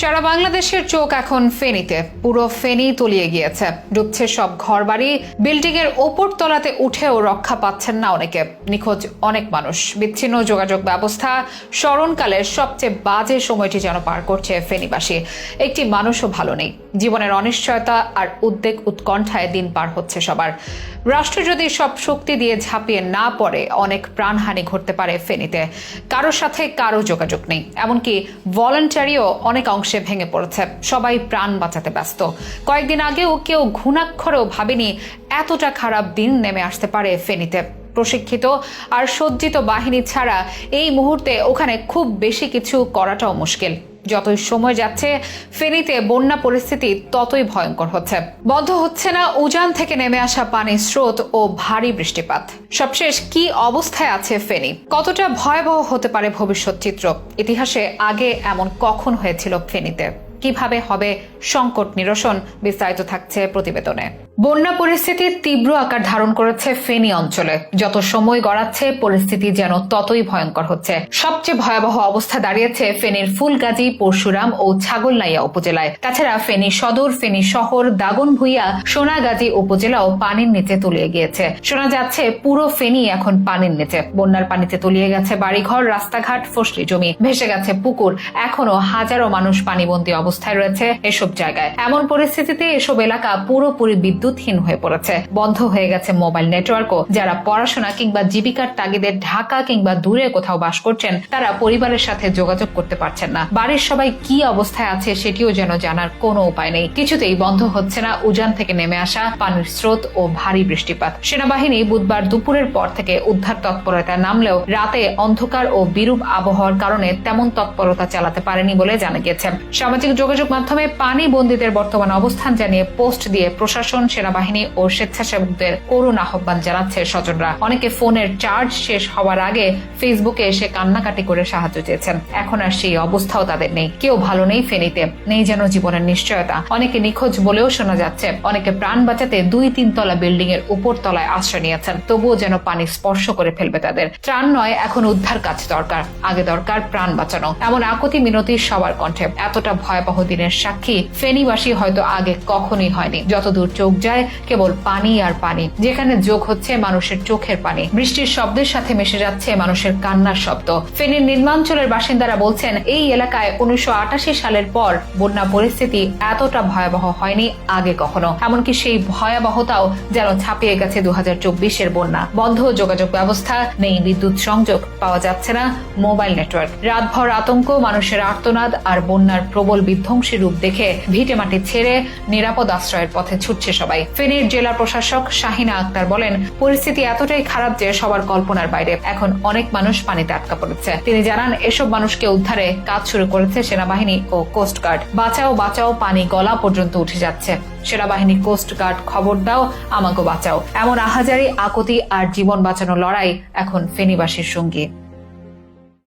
সারা বাংলাদেশের চোখ এখন ফেনীতে। পুরো ফেনী তলিয়ে গিয়েছে, ডুবছে সব ঘরবাড়ি। বিল্ডিং এর ওপর তলাতে উঠেও রক্ষা পাচ্ছেন না অনেকে। নিখোঁজ অনেক মানুষ, বিচ্ছিন্ন যোগাযোগ ব্যবস্থা। স্মরণকালের সবচেয়ে বাজে সময়টি যেন পার করছে ফেনীবাসী। একটি মানুষও ভালো নেই। জীবনের অনিশ্চয়তা আর উদ্বেগ উৎকণ্ঠায় দিন পার হচ্ছে সবার। রাষ্ট্র যদি সব শক্তি দিয়ে ঝাঁপিয়ে না পড়ে, অনেক প্রাণহানি ঘটতে পারে ফেনীতে। কারোর সাথে কারো যোগাযোগ নেই, এমনকি ভলান্টারিও অনেক অংশে ভেঙে পড়েছে। সবাই প্রাণ বাঁচাতে ব্যস্ত। কয়েকদিন আগেও কেউ ঘুণাক্ষরেও ভাবেনি এতটা খারাপ দিন নেমে আসতে পারে ফেনীতে। প্রশিক্ষিত আর সজ্জিত বাহিনী ছাড়া এই মুহূর্তে ওখানে খুব বেশি কিছু করাটাও মুশকিল। যতই সময় যাচ্ছে ফেনীতে বন্যা পরিস্থিতি ততই ভয়ঙ্কর হচ্ছে। বন্ধ হচ্ছে না উজান থেকে নেমে আসা পানির স্রোত ও ভারী বৃষ্টিপাত। সবশেষ কি অবস্থায় আছে ফেনী? কতটা ভয়াবহ হতে পারে ভবিষ্যৎ চিত্র? ইতিহাসে আগে এমন কখন হয়েছিল ফেনীতে? কিভাবে হবে সংকট নিরসন? বিস্তারিত থাকছে প্রতিবেদনে। বন্যা পরিস্থিতির তীব্র আকার ধারণ করেছে ফেনী অঞ্চলে। যত সময় গড়াচ্ছে পরিস্থিতি যেন ততই ভয়ঙ্কর হচ্ছে। সবচেয়ে ভয়াবহ অবস্থা দাঁড়িয়েছে ফেনীর ফুলগাজী, পরশুরাম ও ছাগলনাইয়া উপজেলায়। তাছাড়া ফেনী সদর, ফেনী শহর, দাগনভূঞা, সোনাগাজী উপজেলাও পানির নিচে তলিয়ে গিয়েছে। শোনা যাচ্ছে পুরো ফেনী এখন পানির নিচে। বন্যার পানিতে তলিয়ে গেছে বাড়িঘর, রাস্তাঘাট, ফসলি জমি, ভেসে গেছে পুকুর। এখনো হাজারো মানুষ পানিবন্দী অবস্থায় রয়েছে এসব জায়গায়। এমন পরিস্থিতিতে এসব এলাকা পুরোপুরি বিদ্যুৎহীন হয়ে পড়েছে। বন্ধ হয়ে গেছে মোবাইল নেটওয়ার্কও। যারা পড়াশোনা কিংবা জীবিকার তাগিদে ঢাকা কিংবা দূরে কোথাও বাস করছেন, তারা পরিবারের সাথে যোগাযোগ করতে পারছেন না। বাড়ির সবাই কি অবস্থায় আছে সেটিও যেন জানার কোনো উপায় নেই। কিছুতেই বন্ধ হচ্ছে না উজান থেকে নেমে আসা পানির স্রোত ও ভারী বৃষ্টিপাত। সেনাবাহিনী বুধবার দুপুরের পর থেকে উদ্ধার তৎপরতায় নামলেও রাতে অন্ধকার ও বিরূপ আবহাওয়ার কারণে তেমন তৎপরতা চালাতে পারেনি বলে জানা গেছে। সামাজিক যোগাযোগ মাধ্যমে পানি বন্দীদের বর্তমান অবস্থান জানিয়ে পোস্ট দিয়ে প্রশাসন, সেনাবাহিনী ও স্বেচ্ছাসেবকদের করুণ আহ্বান জানাচ্ছে স্বজনরা। অনেকে ফোনের চার্জ শেষ হওয়ার আগে ফেসবুকে এসে কান্নাকাটি করে সাহায্য চেয়েছেন। এখন আর সেই অবস্থাও তাদের নেই। কেউ ভালো নেই ফেনীতে, নেই যেন জীবনের নিশ্চয়তা। অনেকে নিখোঁজ বলেও শোনা যাচ্ছে। অনেকে প্রাণ বাঁচাতে 2-3 তলা বিল্ডিং এর উপর তলায় আশ্রয় নিয়েছেন, তবুও যেন পানি স্পর্শ করে ফেলবে তাদের। ত্রাণ নয়, এখন উদ্ধার কাজ দরকার। আগে দরকার প্রাণ বাঁচানো। এমন আকুতি মিনতি সবার কণ্ঠে। এতটা ভয়াবহ দিনের সাক্ষী ফেনীবাসী হয়তো আগে কখনোই হয়নি। যতদূর চোখ যায় কেবল পানি আর পানি, যেখানে যোগ হচ্ছে মানুষের চোখের পানি। বৃষ্টির শব্দের সাথে মিশে যাচ্ছে মানুষের কান্নার শব্দ। ফেনীর নিম্নাঞ্চলের বাসিন্দারা বলছেন, এই এলাকায় 1988 সালের পর বন্যা পরিস্থিতি এতটা ভয়াবহ হয়নি আগে কখনো। এমনকি সেই ভয়াবহতাও যেন ছাপিয়ে গেছে 2024-এর বন্যা। বন্ধ যোগাযোগ ব্যবস্থা, নেই বিদ্যুৎ সংযোগ, পাওয়া যাচ্ছে না মোবাইল নেটওয়ার্ক। রাতভর আতঙ্ক, মানুষের আর্তনাদ আর বন্যার প্রবল বিধ্বংসী রূপ দেখে ভিটে মাটি ছেড়ে নিরাপদ আশ্রয়ের পথে ছুটছে সবাই। ফেনীর জেলা প্রশাসক শাহিনা আক্তার বলেন, পরিস্থিতি এতটাই খারাপ যে সবার কল্পনার বাইরে। এখন অনেক মানুষ পানিতে আটকা পড়েছে। তিনি জানান, এসব মানুষকে উদ্ধারে কাজ শুরু করেছে সেনাবাহিনী ও কোস্টগার্ড। বাঁচাও বাঁচাও, পানি গলা পর্যন্ত উঠে যাচ্ছে। সেনাবাহিনী, কোস্টগার্ড, খবর দাও, আমাকে বাঁচাও। এমন আহাজারি, আকুতি আর জীবন বাঁচানো লড়াই এখন ফেনীবাসীর সঙ্গী।